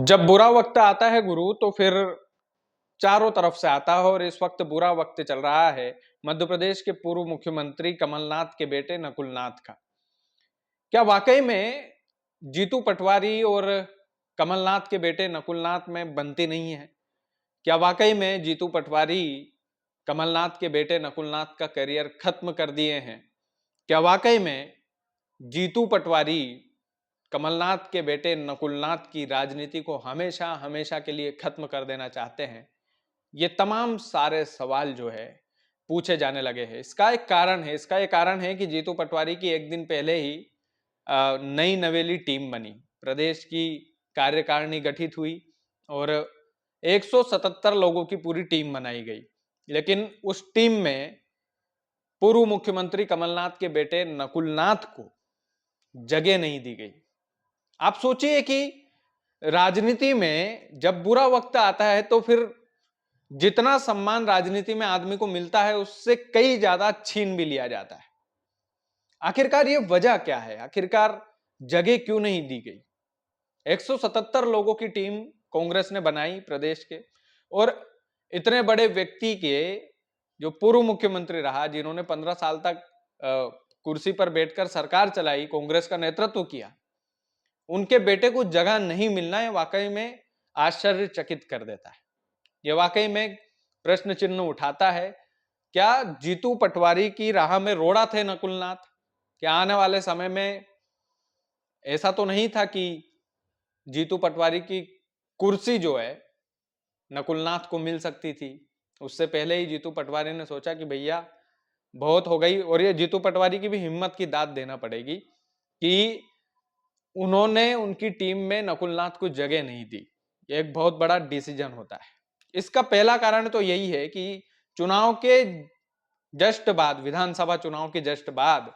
जब बुरा वक्त आता है गुरु तो फिर चारों तरफ से आता है और इस वक्त बुरा वक्त चल रहा है मध्य प्रदेश के पूर्व मुख्यमंत्री कमलनाथ के बेटे नकुलनाथ का। क्या वाकई में जीतू पटवारी और कमलनाथ के बेटे नकुलनाथ में बनती नहीं है? क्या वाकई में जीतू पटवारी कमलनाथ के बेटे नकुलनाथ का करियर खत्म कर दिए हैं? क्या वाकई में जीतू पटवारी कमलनाथ के बेटे नकुलनाथ की राजनीति को हमेशा हमेशा के लिए खत्म कर देना चाहते हैं? ये तमाम सारे सवाल जो है पूछे जाने लगे हैं। इसका एक कारण है कि जीतू पटवारी की एक दिन पहले ही नई नवेली टीम बनी, प्रदेश की कार्यकारिणी गठित हुई और 177 लोगों की पूरी टीम बनाई गई। लेकिन उस टीम में पूर्व मुख्यमंत्री कमलनाथ के बेटे नकुलनाथ को जगह नहीं दी गई। आप सोचिए कि राजनीति में जब बुरा वक्त आता है तो फिर जितना सम्मान राजनीति में आदमी को मिलता है उससे कई ज्यादा छीन भी लिया जाता है। आखिरकार ये वजह क्या है? आखिरकार जगह क्यों नहीं दी गई? 177 लोगों की टीम कांग्रेस ने बनाई प्रदेश के, और इतने बड़े व्यक्ति के जो पूर्व मुख्यमंत्री रहा, जिन्होंने 15 साल तक कुर्सी पर बैठकर सरकार चलाई, कांग्रेस का नेतृत्व किया, उनके बेटे को जगह नहीं मिलना है वाकई में आश्चर्यचकित कर देता है। यह वाकई में प्रश्न चिन्ह उठाता है, क्या जीतू पटवारी की राह में रोड़ा थे नकुलनाथ? क्या आने वाले समय में ऐसा तो नहीं था कि जीतू पटवारी की कुर्सी जो है नकुलनाथ को मिल सकती थी? उससे पहले ही जीतू पटवारी ने सोचा कि भैया बहुत हो गई, और ये जीतू पटवारी की भी हिम्मत की दाद देना पड़ेगी कि उन्होंने उनकी टीम में नकुलनाथ को जगह नहीं दी। ये एक बहुत बड़ा डिसीजन होता है। इसका पहला कारण तो यही है कि चुनाव के जस्ट बाद, विधानसभा चुनाव के जस्ट बाद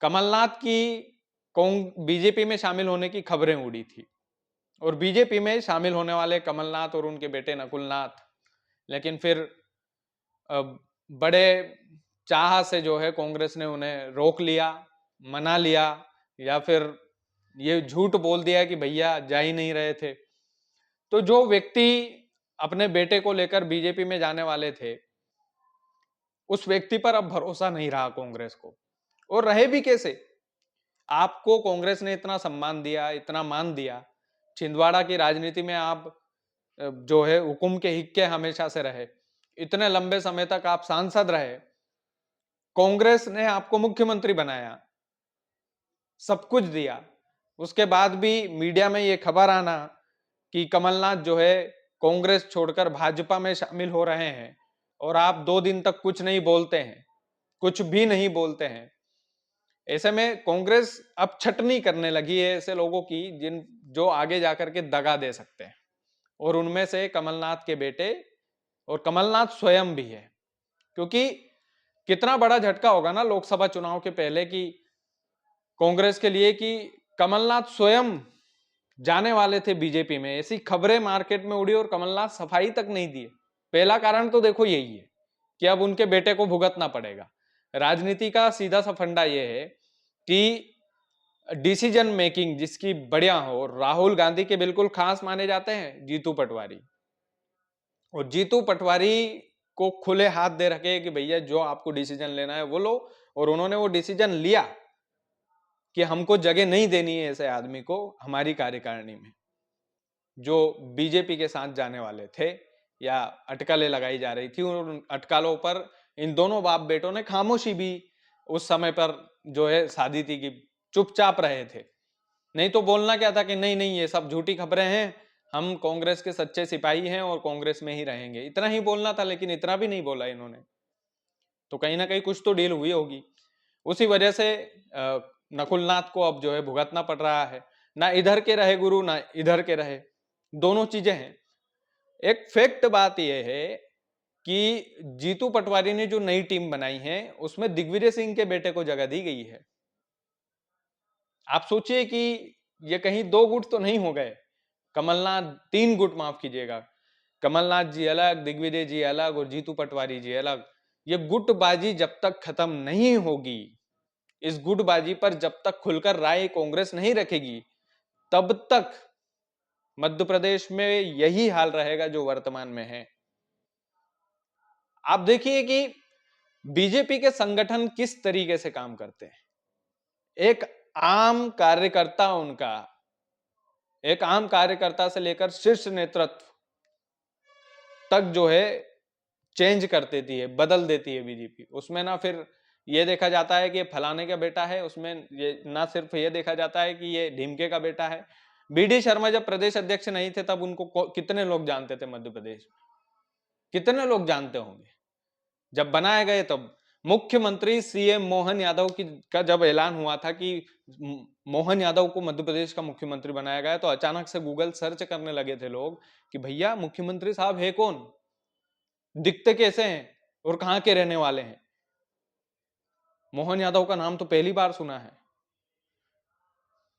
कमलनाथ की बीजेपी में शामिल होने की खबरें उड़ी थी, और बीजेपी में शामिल होने वाले कमलनाथ और उनके बेटे नकुलनाथ, लेकिन फिर बड़े चाह से जो है कांग्रेस ने उन्हें रोक लिया, मना लिया, या फिर ये झूठ बोल दिया कि भैया जा ही नहीं रहे थे। तो जो व्यक्ति अपने बेटे को लेकर बीजेपी में जाने वाले थे, उस व्यक्ति पर अब भरोसा नहीं रहा कांग्रेस को। और रहे भी कैसे? आपको कांग्रेस ने इतना सम्मान दिया, इतना मान दिया, छिंदवाड़ा की राजनीति में आप जो है हुकुम के हिक्के हमेशा से रहे, इतने लंबे समय तक आप सांसद रहे, कांग्रेस ने आपको मुख्यमंत्री बनाया, सब कुछ दिया, उसके बाद भी मीडिया में ये खबर आना कि कमलनाथ जो है कांग्रेस छोड़कर भाजपा में शामिल हो रहे हैं, और आप 2 दिन तक कुछ नहीं बोलते हैं, कुछ भी नहीं बोलते हैं। ऐसे में कांग्रेस अब छटनी करने लगी है ऐसे लोगों की जिन जो आगे जाकर के दगा दे सकते हैं, और उनमें से कमलनाथ के बेटे और कमलनाथ स्वयं भी है। क्योंकि कितना बड़ा झटका होगा ना लोकसभा चुनाव के पहले की कांग्रेस के लिए कि कमलनाथ स्वयं जाने वाले थे बीजेपी में। ऐसी खबरें मार्केट में उड़ी और कमलनाथ सफाई तक नहीं दिए। पहला कारण तो देखो यही है कि अब उनके बेटे को भुगतना पड़ेगा। राजनीति का सीधा सा फंडा यह है कि डिसीजन मेकिंग जिसकी बढ़िया हो, राहुल गांधी के बिल्कुल खास माने जाते हैं जीतू पटवारी, और जीतू पटवारी को खुले हाथ दे रखे कि भैया जो आपको डिसीजन लेना है वो लो, और उन्होंने वो डिसीजन लिया कि हमको जगह नहीं देनी है ऐसे आदमी को हमारी कार्यकारिणी में, जो बीजेपी के साथ जाने वाले थे या अटकलें लगाई जा रही थी। और उन अटकलों पर इन दोनों बाप बेटों ने खामोशी भी उस समय पर जो है साधी थी कि चुपचाप रहे थे। नहीं तो बोलना क्या था कि नहीं नहीं ये सब झूठी खबरें हैं, हम कांग्रेस के सच्चे सिपाही हैं और कांग्रेस में ही रहेंगे, इतना ही बोलना था। लेकिन इतना भी नहीं बोला इन्होंने। तो कहीं ना कहीं कुछ तो डील हुई होगी। उसी वजह से नकुलनाथ को अब जो है भुगतना पड़ रहा है। ना इधर के रहे गुरु, ना इधर के रहे, दोनों चीजें हैं। एक फैक्ट बात यह है कि जीतू पटवारी ने जो नई टीम बनाई है उसमें दिग्विजय सिंह के बेटे को जगह दी गई है। आप सोचिए कि ये कहीं दो गुट तो नहीं हो गए। कमलनाथ, तीन गुट, माफ कीजिएगा, कमलनाथ जी अलग, दिग्विजय जी अलग और जीतू पटवारी जी अलग। ये गुटबाजी जब तक खत्म नहीं होगी, इस गुटबाजी पर जब तक खुलकर राय कांग्रेस नहीं रखेगी, तब तक मध्य प्रदेश में यही हाल रहेगा जो वर्तमान में है। आप देखिए कि बीजेपी के संगठन किस तरीके से काम करते हैं। एक आम कार्यकर्ता उनका, एक आम कार्यकर्ता से लेकर शीर्ष नेतृत्व तक जो है चेंज कर देती है, बदल देती है बीजेपी। उसमें ना फिर ये देखा जाता है कि ये फलाने का बेटा है, उसमें ये ना सिर्फ ये देखा जाता है कि ये ढिमके का बेटा है। बीडी शर्मा जब प्रदेश अध्यक्ष नहीं थे तब उनको कितने लोग जानते थे मध्य प्रदेश में, कितने लोग जानते होंगे। जब बनाए गए तब मुख्यमंत्री सीएम मोहन यादव की का जब ऐलान हुआ था कि मोहन यादव को मध्य प्रदेश का मुख्यमंत्री बनाया गया, तो अचानक से गूगल सर्च करने लगे थे लोग कि भैया मुख्यमंत्री साहब है कौन, दिखते कैसे हैं और कहां के रहने वाले हैं। मोहन यादव का नाम तो पहली बार सुना है।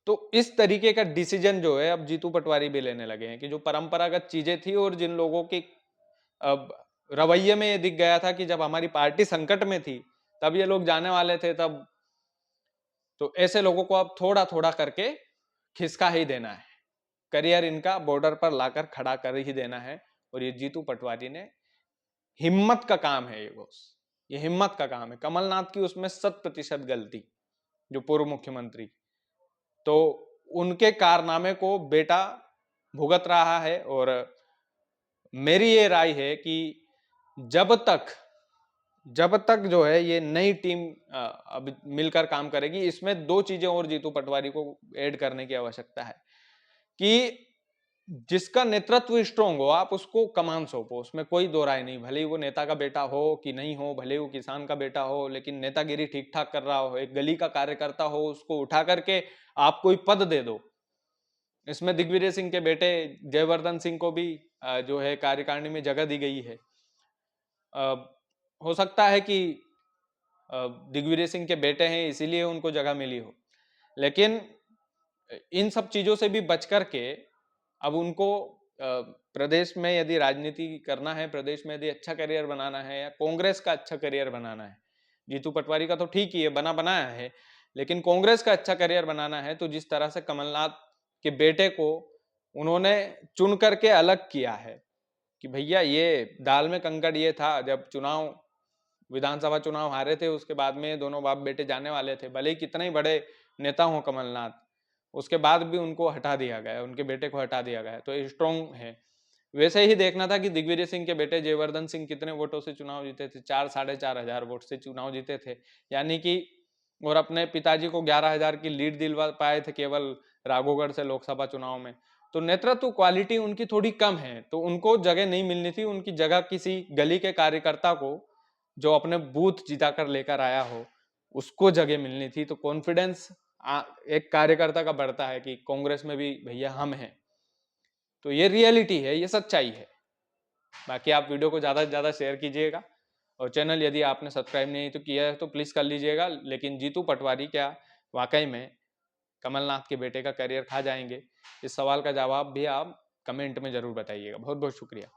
तो इस तरीके का डिसीजन जो है अब जीतू पटवारी भी लेने लगे हैं कि जो परंपरागत चीजें थी और जिन लोगों की अब रवैये में ये दिख गया था कि जब हमारी पार्टी संकट में थी तब ये लोग जाने वाले थे, तब तो ऐसे लोगों को अब थोड़ा थोड़ा करके खिसका ही देना है, करियर इनका बॉर्डर पर लाकर खड़ा कर ही देना है। और ये जीतू पटवारी ने हिम्मत का काम है, ये बॉस, ये हिम्मत का काम है। कमलनाथ की उसमें 100% गलती, जो पूर्व मुख्यमंत्री, तो उनके कारनामे को बेटा भुगत रहा है। और मेरी ये राय है कि जब तक जब तक जो है ये नई टीम अब मिलकर काम करेगी, इसमें दो चीजें और जीतू पटवारी को ऐड करने की आवश्यकता है कि जिसका नेतृत्व स्ट्रांग हो आप उसको कमान सौंपो, उसमें कोई दो राय नहीं। भले ही वो नेता का बेटा हो कि नहीं हो, भले ही वो किसान का बेटा हो, लेकिन नेतागिरी ठीक ठाक कर रहा हो, एक गली का कार्यकर्ता हो, उसको उठा करके आप कोई पद दे दो। इसमें दिग्विजय सिंह के बेटे जयवर्धन सिंह को भी जो है कार्यकारिणी में जगह दी गई है। हो सकता है कि दिग्विजय सिंह के बेटे हैं इसीलिए उनको जगह मिली हो, लेकिन इन सब चीजों से भी बच करके अब उनको प्रदेश में यदि राजनीति करना है, प्रदेश में यदि अच्छा करियर बनाना है या कांग्रेस का अच्छा करियर बनाना है, जीतू पटवारी का तो ठीक ही है, बनाया है, लेकिन कांग्रेस का अच्छा करियर बनाना है तो जिस तरह से कमलनाथ के बेटे को उन्होंने चुन करके अलग किया है कि भैया ये दाल में कंकड़ ये था, जब चुनाव विधानसभा चुनाव हारे थे उसके बाद में दोनों बाप बेटे जाने वाले थे, भले ही कितने ही बड़े नेता हों कमलनाथ, उसके बाद भी उनको हटा दिया गया, उनके बेटे को हटा दिया गया, तो स्ट्रॉन्ग है। वैसे ही देखना था कि दिग्विजय सिंह के बेटे जयवर्धन सिंह कितने वोटों से चुनाव जीते थे, 4-4.5 हजार वोट से चुनाव जीते थे, यानी कि और अपने पिताजी को 11 हजार की लीड दिलवा पाए थे केवल राघोगढ़ से लोकसभा चुनाव में। तो नेतृत्व क्वालिटी उनकी थोड़ी कम है, तो उनको जगह नहीं मिलनी थी, उनकी जगह किसी गली के कार्यकर्ता को जो अपने बूथ जिता कर लेकर आया हो उसको जगह मिलनी थी। तो कॉन्फिडेंस एक कार्यकर्ता का बढ़ता है कि कांग्रेस में भी भैया हम हैं। तो ये रियलिटी है, ये सच्चाई है। बाकी आप वीडियो को ज़्यादा से ज़्यादा शेयर कीजिएगा और चैनल यदि आपने सब्सक्राइब नहीं तो किया है तो प्लीज़ कर लीजिएगा। लेकिन जीतू पटवारी क्या वाकई में कमलनाथ के बेटे का करियर खा जाएंगे? इस सवाल का जवाब भी आप कमेंट में ज़रूर बताइएगा। बहुत बहुत शुक्रिया।